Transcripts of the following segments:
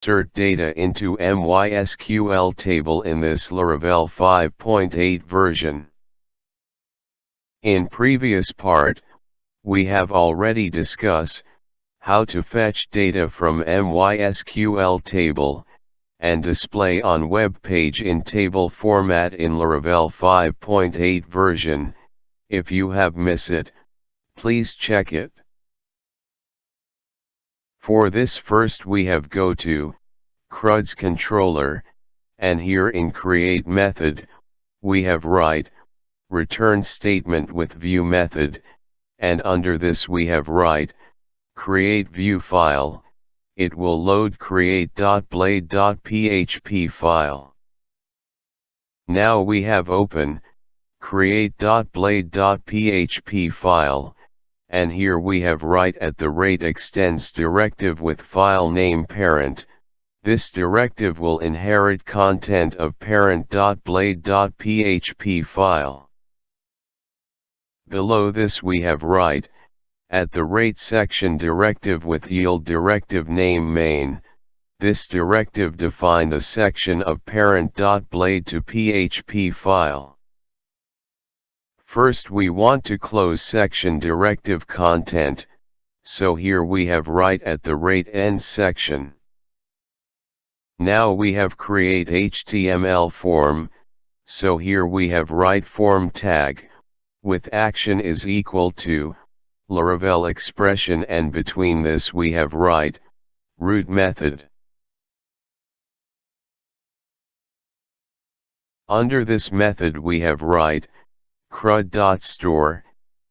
insert data into MySQL table in this Laravel 5.8 version. In previous part, we have already discussed how to fetch data from MySQL table and display on web page in table format in Laravel 5.8 version. If you have missed it, please check it. For this first we have go to Crud's controller, and here in create method, we have write return statement with view method, and under this we have write create view file. It will load create.blade.php file. Now we have open create.blade.php file, and here we have write at the rate extends directive with file name parent. This directive will inherit content of parent.blade.php file. Below this we have write at the rate section directive with yield directive name main. This directive define the section of parent.blade to PHP file. First we want to close section directive content, so here we have write at the rate end section. Now we have create HTML form, so here we have write form tag, with action is equal to Laravel expression, and between this we have write root method. Under this method we have write crud.store,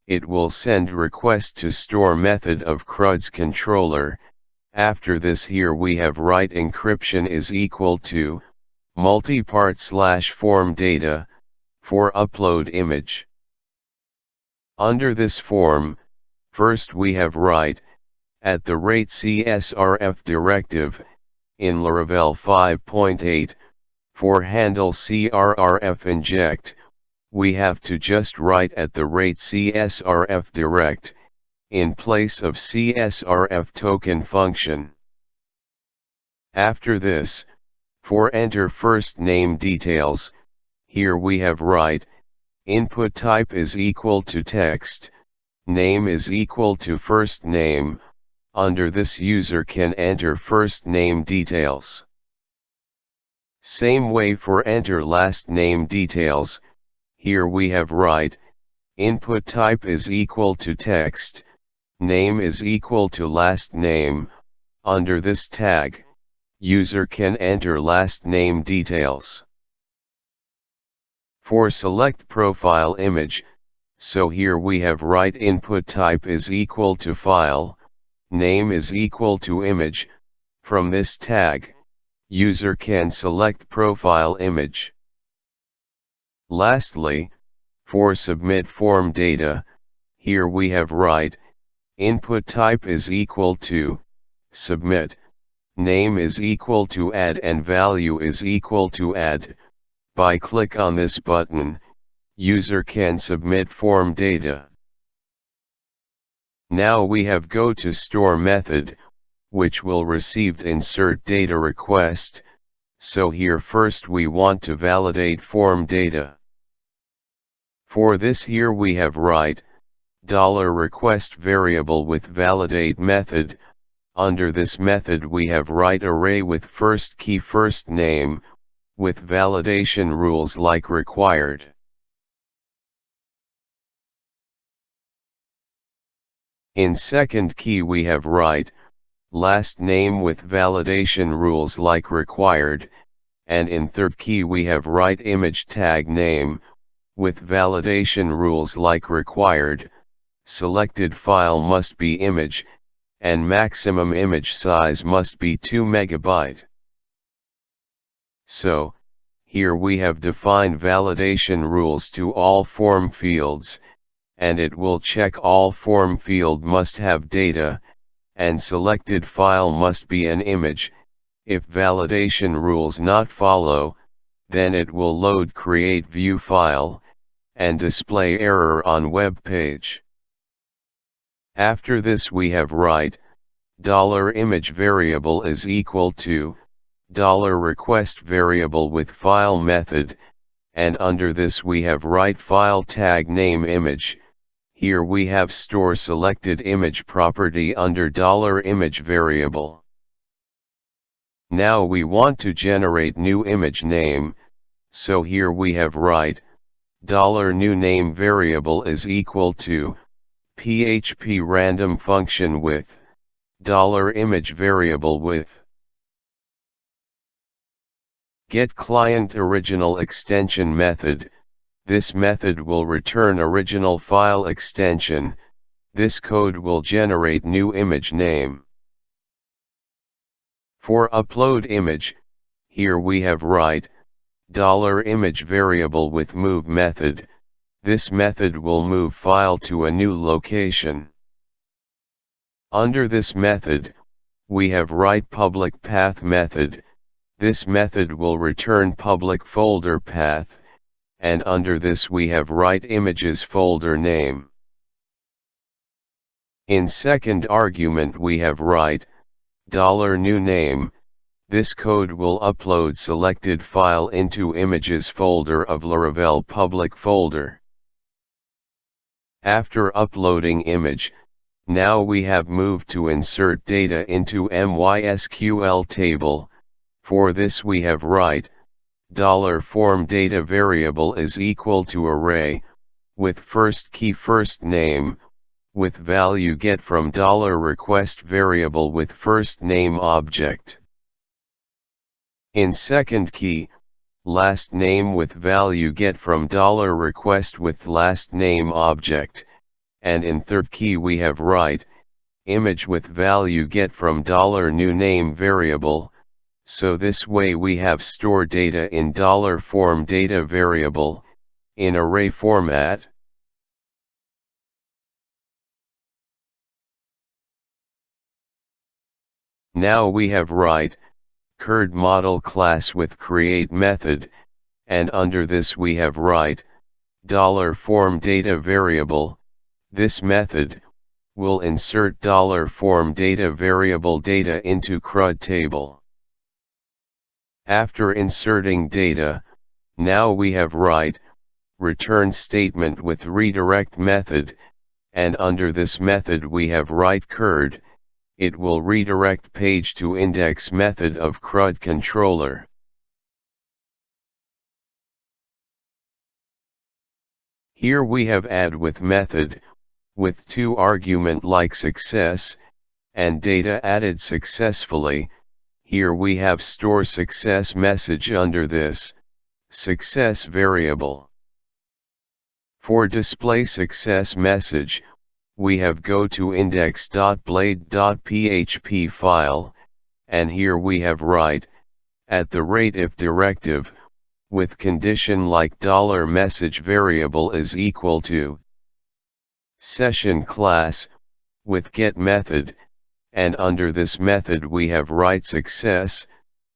it will send request to store method of Crud's controller. After this here we have write encryption is equal to multipart / form data, for upload image. Under this form, first we have write at the rate CSRF directive, in Laravel 5.8, for handle CRRF inject, we have to just write at the rate CSRF direct, in place of CSRF token function. After this, for enter first name details, here we have write input type is equal to text, name is equal to first name. Under this user can enter first name details. Same way for enter last name details. Here we have write input type is equal to text, name is equal to last name. Under this tag, user can enter last name details. For select profile image, so here we have write input type is equal to file, name is equal to image. From this tag, user can select profile image. Lastly, for submit form data, here we have write input type is equal to submit, name is equal to add, and value is equal to add. By click on this button, user can submit form data. Now we have go to store method, which will receive insert data request. So here first we want to validate form data. For this here we have write $request variable with validate method. Under this method we have write array with first key first name, with validation rules like required. In second key we have write last name with validation rules like required, and in third key we have write image tag name, with validation rules like required. Selected file must be image, and maximum image size must be 2 MB. So, here we have defined validation rules to all form fields, and it will check all form field must have data, and selected file must be an image. If validation rules not follow, then it will load create view file, and display error on web page. After this we have write $image variable is equal to $request variable with file method, and under this we have write file tag name image. Here we have store selected image property under $image variable. Now we want to generate new image name, so here we have write $new name variable is equal to PHP random function with $image variable with get client original extension method. This method will return original file extension. This code will generate new image name. For upload image, here we have write $image variable with move method. This method will move file to a new location. Under this method, we have write public path method. This method will return public folder path, and under this we have write images folder name. In second argument we have write $new name. This code will upload selected file into images folder of Laravel public folder. After uploading image, now we have moved to insert data into MySQL table. For this we have write $form data variable is equal to array, with first key first name, with value get from $request variable with first name object. In second key, last name with value get from $request with last name object, and in third key we have write image with value get from $new name variable. So this way we have store data in $form data variable, in array format. Now we have write Crud model class with create method, and under this we have write $form data variable. This method will insert $form data variable data into Crud table. After inserting data, now we have write return statement with redirect method, and under this method we have write Crud. It will redirect page to index method of Crud controller. Here we have add with method, with two argument like success, and data added successfully. Here we have store success message under this success variable. For display success message, we have go to index.blade.php file, and here we have write @if directive, with condition like $message variable is equal to session class, with get method, and under this method we have write success.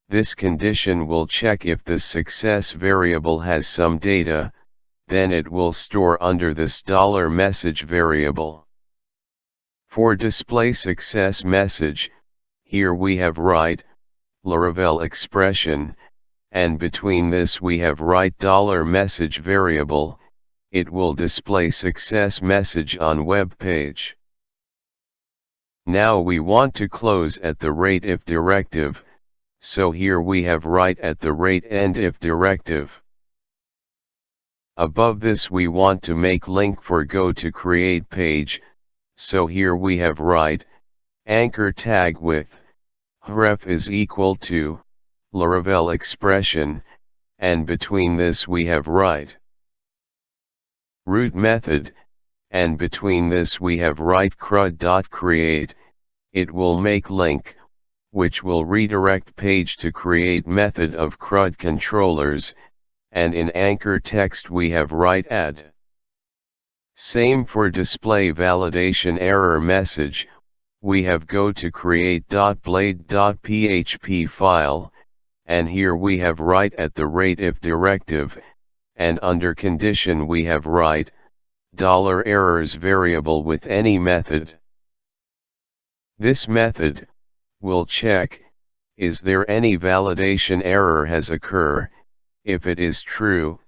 This condition will check if the success variable has some data, then it will store under this $message variable. For display success message, here we have write Laravel expression, and between this we have write $message variable. It will display success message on web page. Now we want to close @if directive, so here we have write @end if directive. Above this we want to make link for go to create page, so here we have write anchor tag with href is equal to Laravel expression, and between this we have write root method, and between this we have write crud.create. It will make link, which will redirect page to create method of Crud controllers, and in anchor text we have write add. Same for display validation error message, we have go to create.blade.php file, and here we have write @if directive, and under condition we have write $errors variable with any method. This method will check, is there any validation error has occurred? If it is true,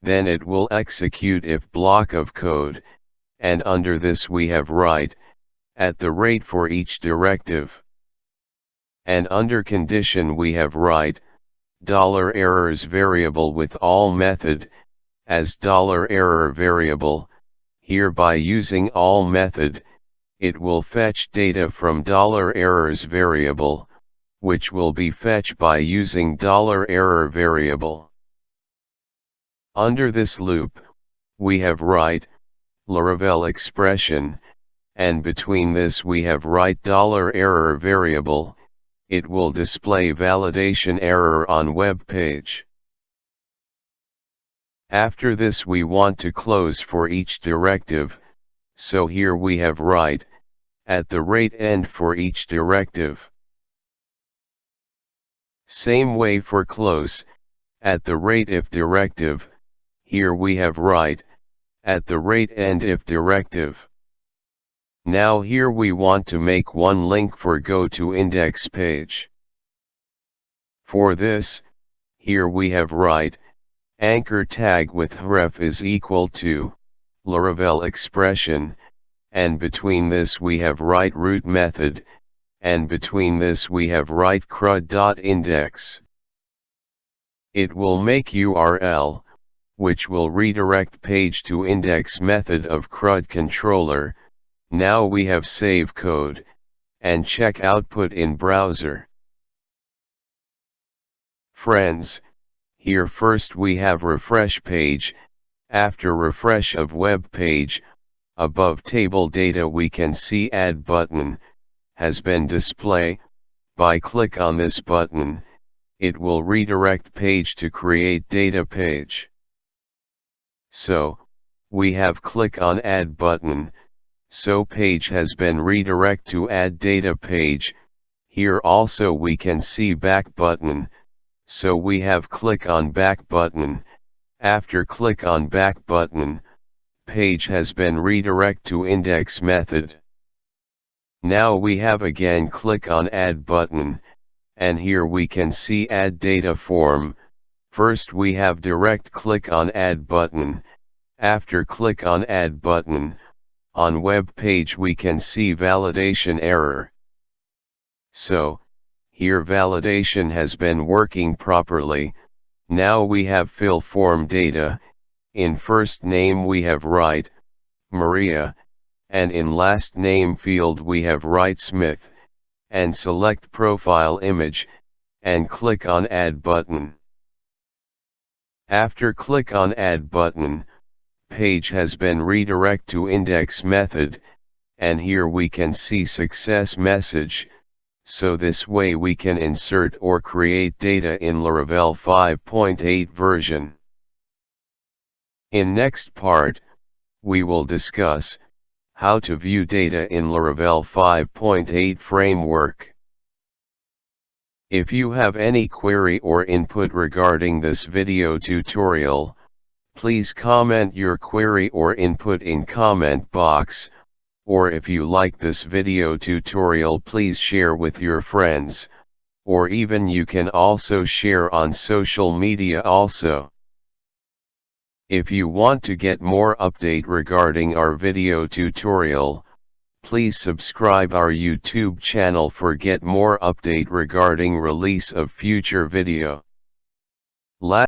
then it will execute if block of code, and under this we have write, at the rate for each directive. And under condition we have write, $errors variable with all method, as $error variable, here by using all method, it will fetch data from $errors variable, which will be fetched by using $error variable. Under this loop, we have write, Laravel expression, and between this we have write $error variable, it will display validation error on web page. After this we want to close for each directive, so here we have write, at the rate end for each directive. Same way for close, at the rate if directive, here we have write, at the rate end if directive. Now here we want to make one link for go to index page. For this, here we have write, anchor tag with href is equal to, Laravel expression, and between this we have write root method, and between this we have write crud.index. It will make URL, which will redirect page to index method of CRUD controller. Now we have save code, and check output in browser. Friends, here first we have refresh page. After refresh of web page, above table data we can see add button, has been display. By click on this button, it will redirect page to create data page. So, we have click on add button, so page has been redirect to add data page. Here also we can see back button, so we have click on back button. After click on back button, page has been redirect to index method. Now we have again click on add button, and here we can see add data form. First we have direct click on add button. After click on add button, on web page we can see validation error. So, here validation has been working properly. Now we have fill form data. In first name we have write, Maria, and in last name field we have write Smith, and select profile image, and click on add button. After click on add button, page has been redirect to index method, and here we can see success message, so this way we can insert or create data in Laravel 5.8 version. In next part, we will discuss how to view data in Laravel 5.8 framework. If you have any query or input regarding this video tutorial, please comment your query or input in comment box, or if you like this video tutorial please share with your friends, or even you can also share on social media also. If you want to get more update regarding our video tutorial, please subscribe our YouTube channel for get more update regarding release of future video.